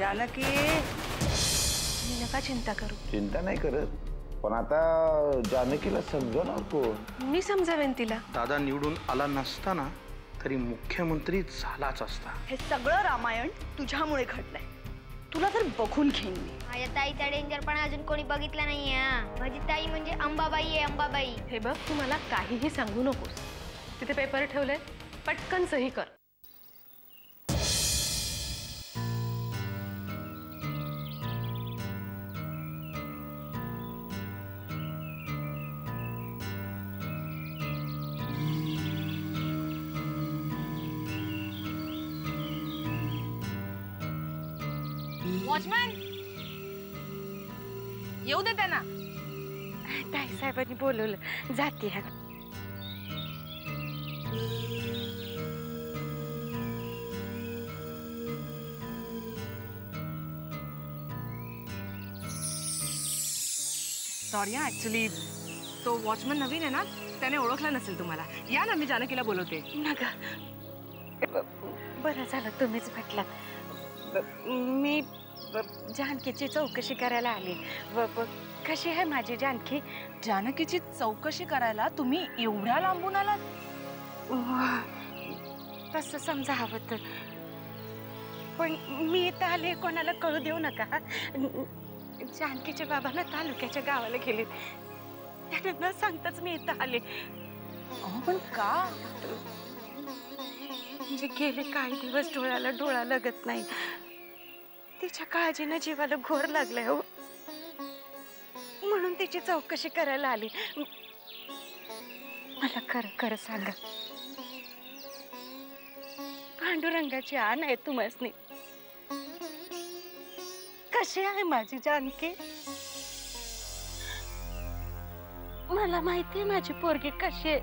जानकी, नका चिंता करू. चिंता नाही करत, पण आता जानकीला समजवणार कोण? मी समजावेन तिला. दादा निवडून आला नसताना तरी मुख्यमंत्री झालाच असता. हे सगळं रामायण तुझ्यामुळे घडलंय. तुला तर बघून घेईन मी. माझ्या ताईचा डेंजर पण अजून कोणी बघितला नाहीये. माझी ताई म्हणजे अंबाबाई आहे, अंबाबाई. हे बघ, तू मला काहीही सांगू नकोस. तिथे पेपर ठेवले, पटकन सही कर. वॉचमॅन येऊ दे त्यांना. ताई साहेबांनी बोलवलं, जाते. सॉरी हा, ऍक्च्युली तो वॉचमॅन नवीन आहे ना, त्याने ओळखला नसेल तुम्हाला. या ना, मी जानकीला बोलवते. नका, बरं झालं तुम्हीच म्हटलात. मी जानकीची चौकशी करायला आली. कशी आहे माझी जानकी? जानकीची चौकशी करायला तुम्ही एवढ्या लांबून आलात? तसं समजा हवं तर. पण मी इथं आले, कोणाला कळू देऊ नका. जानकीच्या बाबांना तालुक्याच्या गावाला गेले, त्यांना न सांगताच मी इथं आले. पण का? म्हणजे गेले काही दिवस डोळ्याला डोळा लागत नाही. तिच्या काळजीनं जीवाला घोर लागलाय हो, म्हणून तिची चौकशी करायला आली. मला खरं खरं सांगा, पांडुरंगाची आण आहे तुम्हासनी. कशी आहे माझी जानकी? मला माहितीये माझी पोरगी कशी आहे.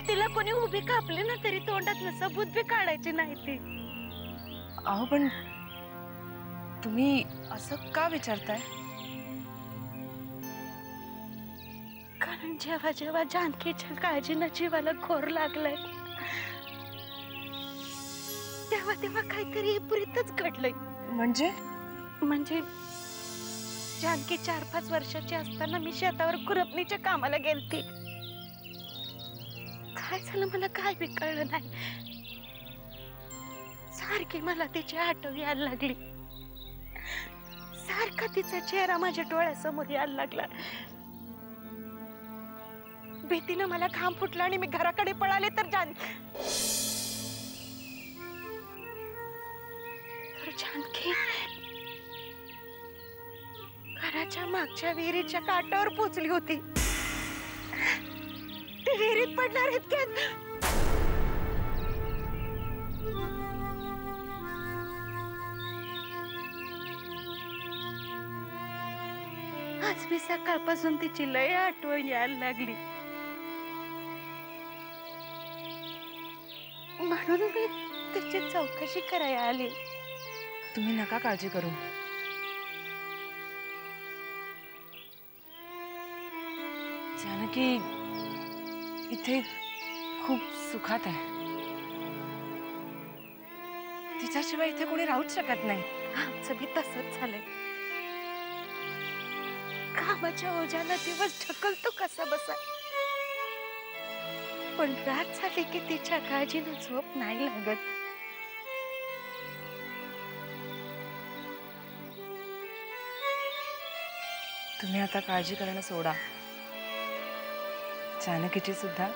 तिला कोणी उभी कापली ना तरी तोंडात सबूत बी काढायची नाही ती. अहो, पण तुम्ही असं का विचारताय? कारण जेव्हा जेव्हा जानकीच्या काळजीनं जीवाला घोर लागलाय, तेव्हा तेव्हा काहीतरी विपरीतच घडलंय. म्हणजे जानकी 4-5 वर्षाची असताना मी शेतावर खुरपणीच्या कामाला गेलती. काय झालं मला काय बी कळलं नाही. सारखी मला तिची आठवण यायला लागली. सारखा तिचा चेहरा माझ्या डोळ्यासमोर यायला लागला. भीतीनं मला घाम फुटला आणि मी घराकडे पळाले तर जानकी घराच्या मागच्या विहिरीच्या काठावर पोचली होती. ती विहिरीत पडणार इतक्यात आज मी सकाळपासून तिची लय आठवण यायला लागली. म्हणून मी तिची चौकशी करायला आली. तुम्ही नका काळजी करू. जानकी इथे खूप सुखात आहे. तिच्याशिवाय इथे कोणी राहूच शकत नाही. आमचं बी तसंच झालंय. कामाच्या ओझ्याला दिवस ढकलतो कसा बसा, पण रात झाली की तिच्या काळजीनं झोप नाही लागत. तुम्ही आता काळजी करणं सोडा, जानकीची सुद्धा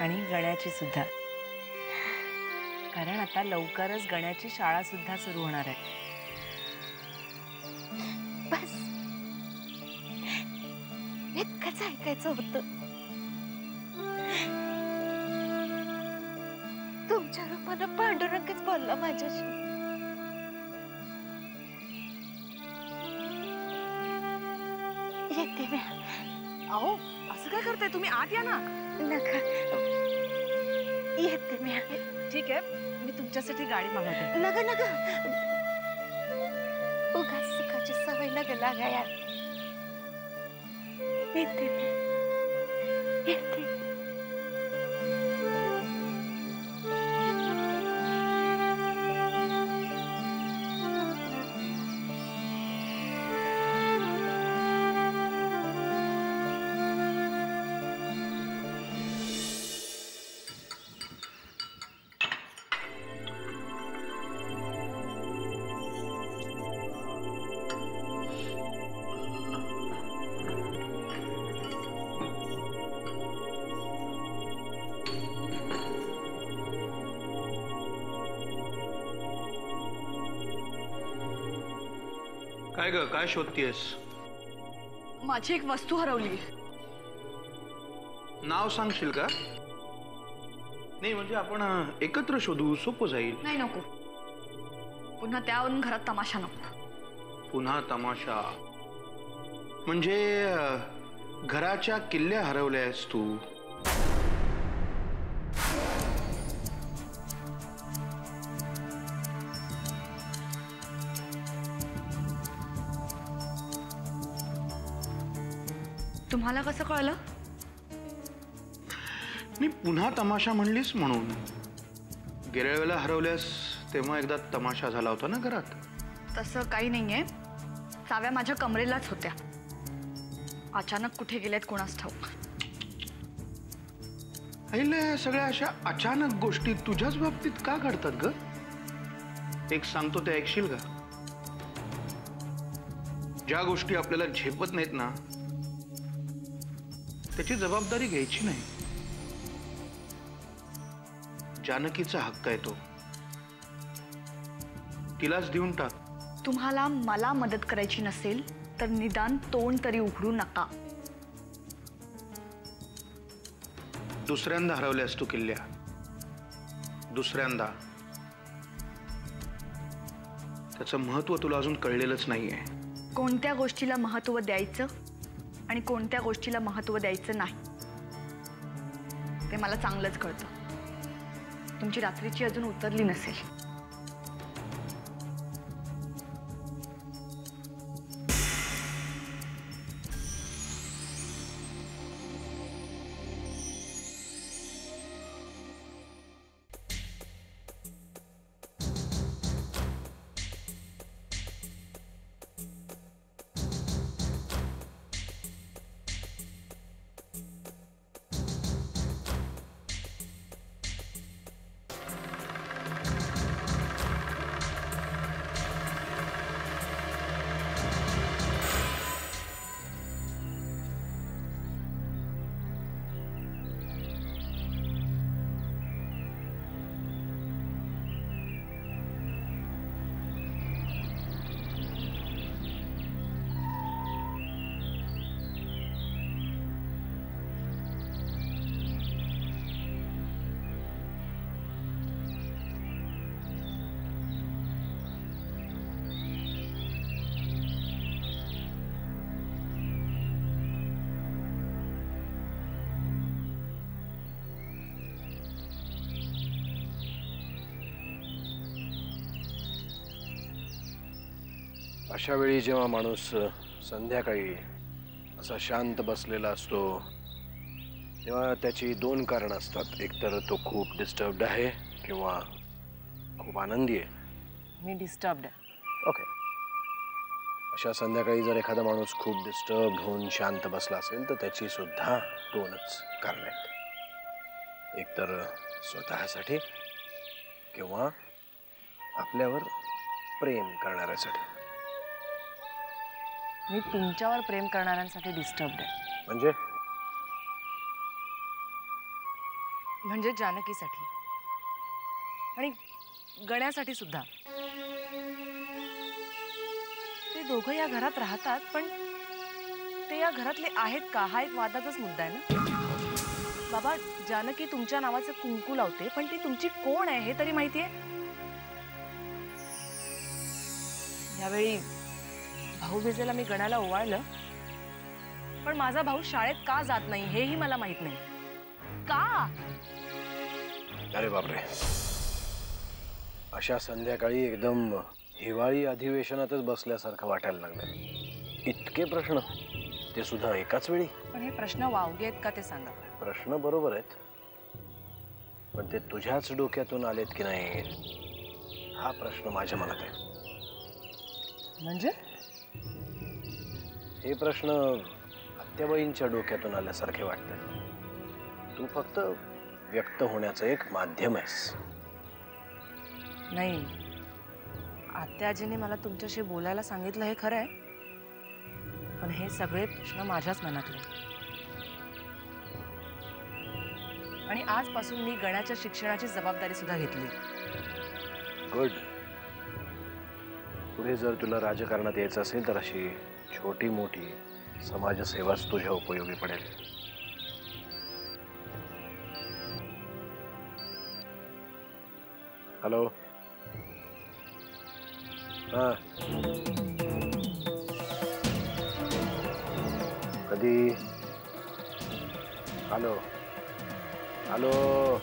आणि गण्याची सुद्धा. कारण आता लवकरच गण्याची शाळा सुद्धा सुरू होणार आहे. बस इतकंच ऐकायचं होतं. तुमच्या रूपानं पांडुरंगच बोलला माझ्याशी. येते मी. अहो, असं काय करताय तुम्ही? आत या ना. नका, येते मी. ठीक आहे, मी तुमच्यासाठी गाडी मागवते. नका नका, उगाच सुखाची सवय नका लागा यार. येते मी, येते. काय ग, काय शोधतीयस? माझी एक वस्तू हरवली. नाव सांगशील का? नाही म्हणजे आपण एकत्र शोधू, सोपं जाईल. नाही नको. पुन्हा त्यावरून घरात तमाशा नको. पुन्हा तमाशा म्हणजे घराच्या किल्ल्या हरवल्यास तू. तुम्हाला कसं कळलं? मी पुन्हा तमाशा म्हणलीस म्हणून. गेल्या वेळेला हरवल्यास तेव्हा एकदा तमाशा झाला होता ना घरात. तसं काही नाहीये. चाव्या माझ्या कमरेलाच होत्या. अचानक कुठे गेल्यात कोणास ठाऊक. अहिल्या, सगळ्या अशा अचानक गोष्टी तुझ्याच बाबतीत का घडतात ग? एक सांगतो ते ऐकशील का? ज्या गोष्टी आपल्याला झेपत नाहीत ना, त्याची जबाबदारी घ्यायची नाही. जानकीचा हक्क आहे तो, तिलाच देऊन टाक. तुम्हाला मला मदत करायची नसेल तर निदान तोंड तरी उघडू नका. दुसऱ्यांदा हरवल्यास तू किल्ल्या, दुसऱ्यांदा. त्याचं महत्व तुला अजून कळलेलंच नाहीये. कोणत्या गोष्टीला महत्त्व द्यायचं आणि कोणत्या गोष्टीला महत्त्व द्यायचं नाही ते मला चांगलंच कळतं. तुमची रात्रीची अजून उतरली नसेल. अशा वेळी जेव्हा माणूस संध्याकाळी असा शांत बसलेला असतो तेव्हा त्याची दोन कारणं असतात. एकतर तो खूप डिस्टर्ब्ड आहे किंवा खूप आनंदी आहे. मी डिस्टर्ब्ड आहे. ओके. अशा संध्याकाळी जर एखादा माणूस खूप डिस्टर्ब होऊन शांत बसला असेल तर त्याची सुद्धा दोनच कारणं आहेत. एकतर स्वतःसाठी किंवा आपल्यावर प्रेम करणाऱ्यासाठी. मी तुमच्यावर प्रेम करणाऱ्यांसाठी डिस्टर्ब्ड आहे. म्हणजे जानकीसाठी आणि गण्यासाठी सुद्धा. ते दोघं या घरात राहतात पण ते या घरातले आहेत का हा एक वादाचाच मुद्दा आहे ना. बाबा, जानकी तुमच्या नावाचं कुंकू लावते पण ती तुमची कोण आहे हे तरी माहितीये. यावेळी भाऊबीजेला मी गणाला ओवाळलं पण माझा भाऊ शाळेत का जात नाही हेही मला माहित नाही. का? अरे बापरे, अशा संध्याकाळी एकदम हिवाळी अधिवेशनातच बसल्यासारखं वाटायला लागलं. इतके प्रश्न, ते सुद्धा एकाच वेळी. पण हे प्रश्न वावगे आहेत का ते सांगा. प्रश्न बरोबर आहेत पण ते तुझ्याच डोक्यातून आलेत की नाही हा प्रश्न माझ्या मनात आहे. म्हणजे हे प्रश्न आत्याबाईंच्या डोक्यातून आल्यासारखे वाटतात. तू फक्त व्यक्त होण्याचं एक माध्यम आहेस. नाही, आत्याजीने मला तुमच्याशी बोलायला सांगितलं हे खरं आहे पण हे सगळे प्रश्न माझ्याच मनातले. आणि आजपासून मी गणाच्या शिक्षणाची जबाबदारी सुद्धा घेतली. गुड. पुढे जर तुला राजकारणात यायचं असेल तर अशी छोटी मोठी समाजसेवाच तुझ्या उपयोगी पडेल. हॅलो. हा कधी? Hello hello.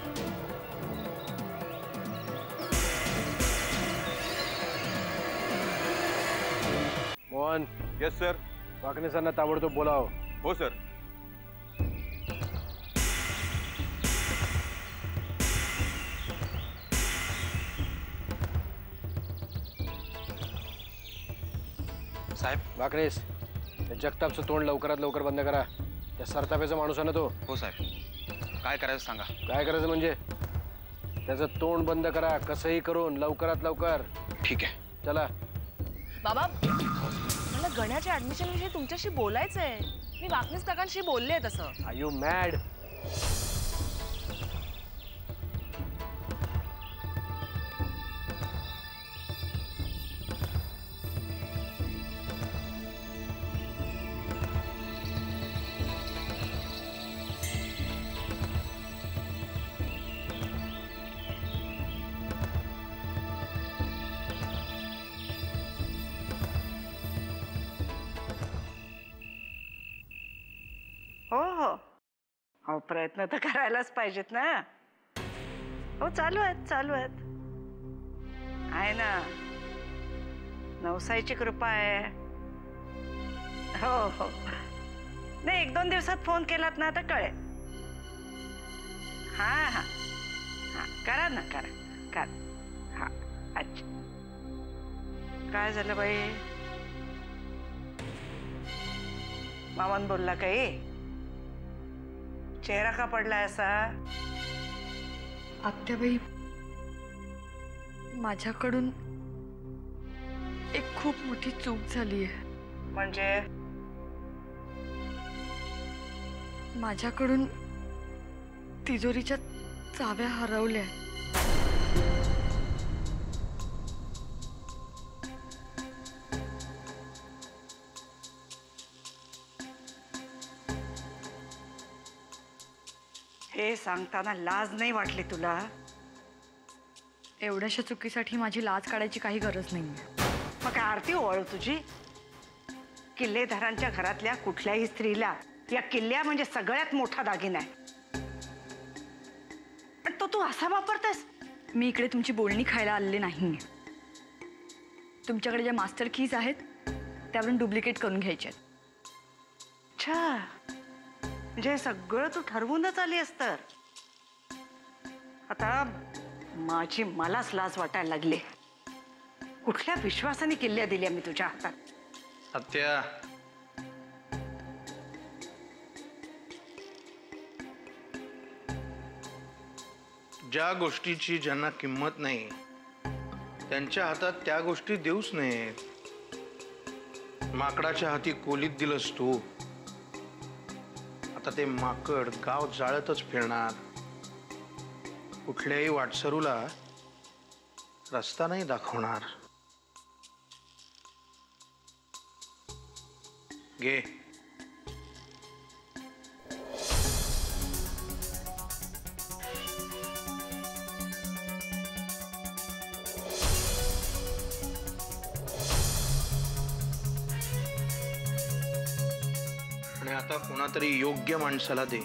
Mohan. Yes sir. वाकणे सरांना ताबडतोब बोलाव. हो सर. साहेब. वाकणेस, जगतापचं तोंड लवकरात लवकर बंद करा. त्या सरताप्याचा माणूस आहे ना तो. हो साहेब. काय करायचं सांगा. काय करायचं म्हणजे? त्याचं तोंड बंद करा कसंही करून, लवकरात लवकर. ठीक आहे. चला. बाबा, मला गण्याच्या ऍडमिशन विषयी तुमच्याशी बोलायचंय. मी वाकणीस काकांशी बोलले तसं. Are you mad? हो हो हो, प्रयत्न तर करायलाच पाहिजेत ना. हो, चालू आहेत आहे ना. नवसाईची कृपा आहे. हो हो, नाही 1-2 दिवसात फोन केलात ना तर कळेल. हां हां हां, करा ना, करा. हां, अच्छा. काय झालं बाई? मामान बोलला काही? चेहरा का पडलाय असा? आत्याबाई, माझ्याकडून एक खूप मोठी चूक झाली आहे. म्हणजे? माझ्याकडून तिजोरीच्या चाव्या हरवल्या. हे सांगताना लाज नाही वाटली तुला? एवढ्याशा चुकीसाठी माझी लाज काढायची काही गरज नाही. मग काय आरती ओवाळू तुझी? किल्लेदारांच्या घरातल्या कुठल्याही स्त्रीला या किल्ल्या म्हणजे सगळ्यात मोठा दागिना आहे. पण तो तू असा वापरतेस? मी इकडे तुमची बोलणी खायला आलेली नाही. तुमच्याकडे ज्या मास्टर कीज आहेत त्यावरून डुप्लिकेट करून घ्यायचे आहेत. अच्छा, म्हणजे हे सगळं तू ठरवूनच आली तर. आता मलाच लाज वाटायला लागली. कुठल्या विश्वासाने किल्ल्या दिल्या मी तुझ्या हातात? आत्या, ज्या गोष्टीची ज्यांना किंमत नाही त्यांच्या हातात त्या गोष्टी देऊच नयेत. माकडाच्या हाती कोलीत दिलंस तू. आता ते माकड गाव जाळतच फिरणार. कुठल्याही वाटसरूला रस्ता नाही दाखवणार. घे. आणि आता कोणातरी योग्य माणसाला दे.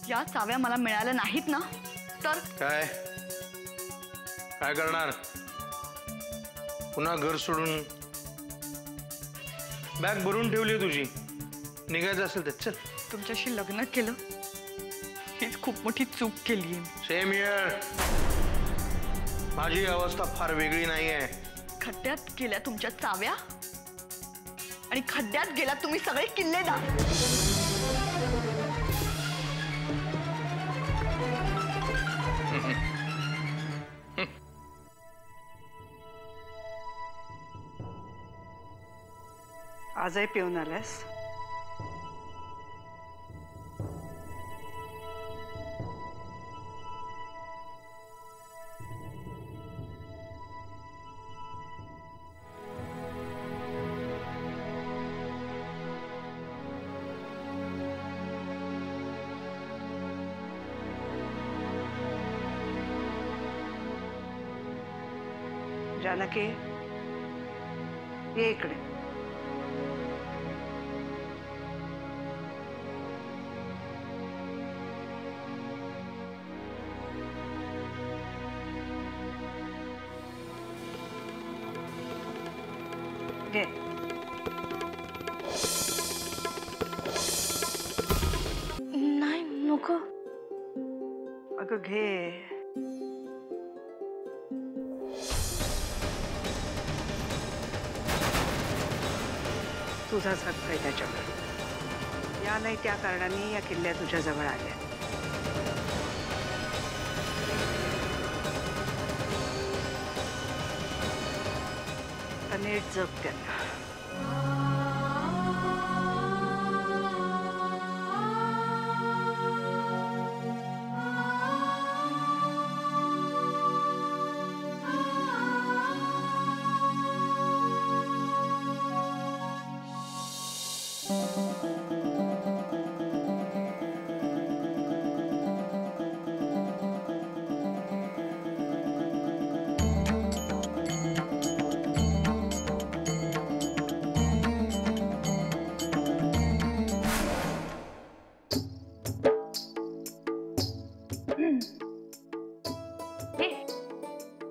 या चाव्या मला मिळाल्या नाहीत ना तर काय काय करणार? पुन्हा घर सोडून बॅग भरून ठेवली तुझी. निघायचं असेल तर चल. तुमच्याशी लग्न केलं हीच खूप मोठी चूक केली आहे. Same here. माझी अवस्था फार वेगळी नाहीये. खड्ड्यात गेल्या तुमच्या चाव्या आणि खड्ड्यात गेला तुम्ही सगळे किल्लेदार. आजही पिऊन आलास? जानकी ये इकडे. घे. नाही नको. अगं घे. तुझाच हक्क आहे त्याच्यावर. या नाही त्या कारणाने या किल्ल्या तुझ्या जवळ आल्या. आता नीट जग त्यांना.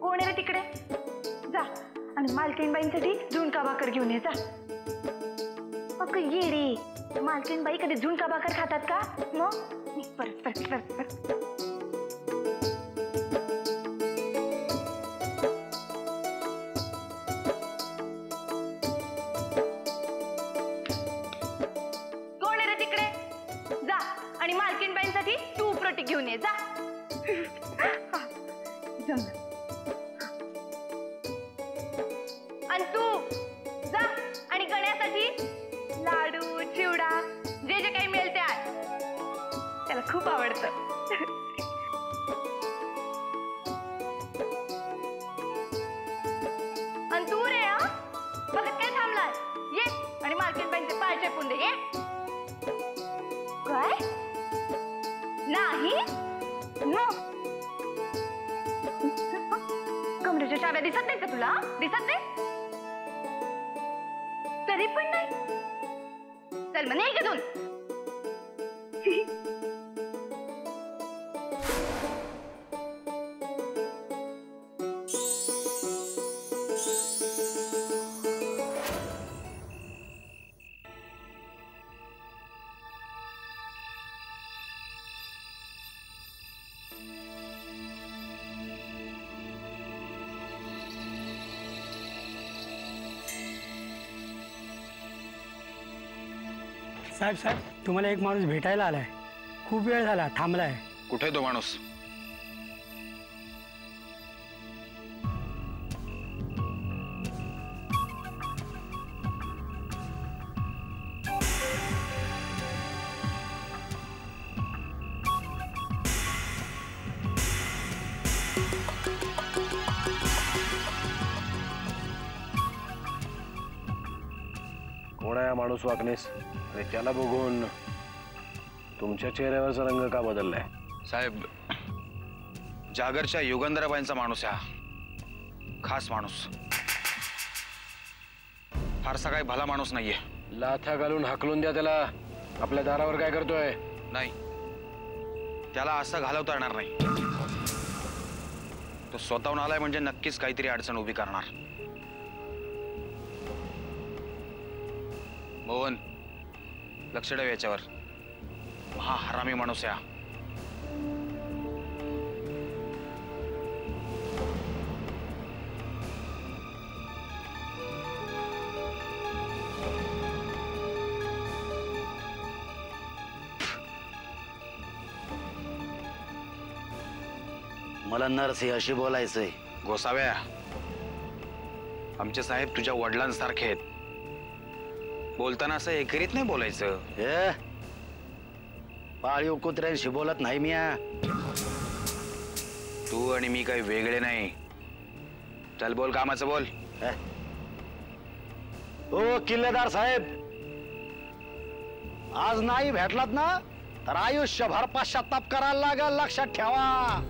कोण आहे रे तिकडे? जा आणि मालकीणबाईंसाठी झुणका भाकर घेऊन ये. जा. अगं ये रे. मालकीणबाई कधी झुणका भाकर खातात का? मग परत परत परत परत. कोण आहे रे तिकडे? जा आणि मालकीणबाईंसाठी तूप रोटी घेऊन ये. जा. आणि तू जा आणि गण्यासाठी लाडू चिवडा जे जे काही मिळते आहे. त्याला खूप आवडतं. आणि तू रे बघत काय थांबलाय? ये आणि मालकीणबाईंचे पाय चेपून दे. ये. काय नाही कमरेच्या चाव्या दिसत नाही का तुला? दिसत नाही तरी पण नाही. चल मग नाही घेऊन. साहेब साहेब तुम्हाला एक माणूस भेटायला आलाय. खूप वेळ झाला थांबलाय. कुठे तो माणूस? कोण आहे हा माणूस वाकणेस? आणि त्याला बघून तुमच्या चेहऱ्यावरचा रंग का बदललाय? साहेब, जागरच्या युगंधराबाईंचा माणूस हा. खास माणूस. फारसा काही भला माणूस नाहीये. लाथा घालून हाकलून द्या त्याला. आपल्या दारावर काय करतोय? नाही, त्याला असं घालवता येणार नाही. तो स्वतःहून आलाय म्हणजे नक्कीच काहीतरी अडचण उभी करणार. मोहन, लक्ष ठेव याच्यावर. महाहरामी माणूस आहे. मला नरसिंहाशी बोलायचंय. गोसाव्या, आमचे साहेब तुझ्या वडिलांसारखे आहेत. बोलताना असं एकेरीत नाही बोलायचं. पाळीव कुत्र्यांशी बोलत नाही मी. तू आणि मी काही वेगळे नाही. चल बोल, कामाचं बोल. ओ किल्लेदार साहेब, आज नाही भेटलात ना तर आयुष्यभर पश्चाताप करायला लागल. लक्षात ठेवा.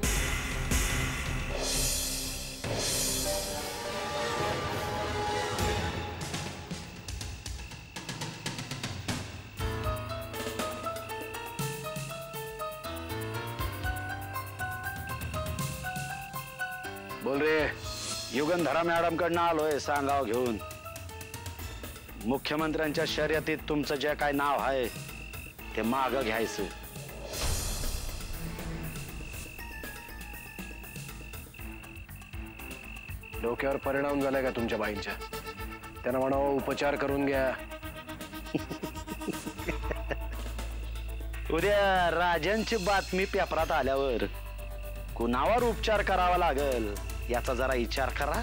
बोल रे. युगंधरा मॅडम कडनं आलोय सांगाव घेऊन. मुख्यमंत्र्यांच्या शर्यतीत तुमचं जे काय नाव आहे ते माग घ्यायचं. डोक्यावर परिणाम झालाय का तुमच्या बाईंच्या? त्यांना म्हणावं उपचार करून घ्या. उद्या राजांची बातमी पेपरात आल्यावर कुणावर उपचार करावा लागेल याचा जरा विचार करा.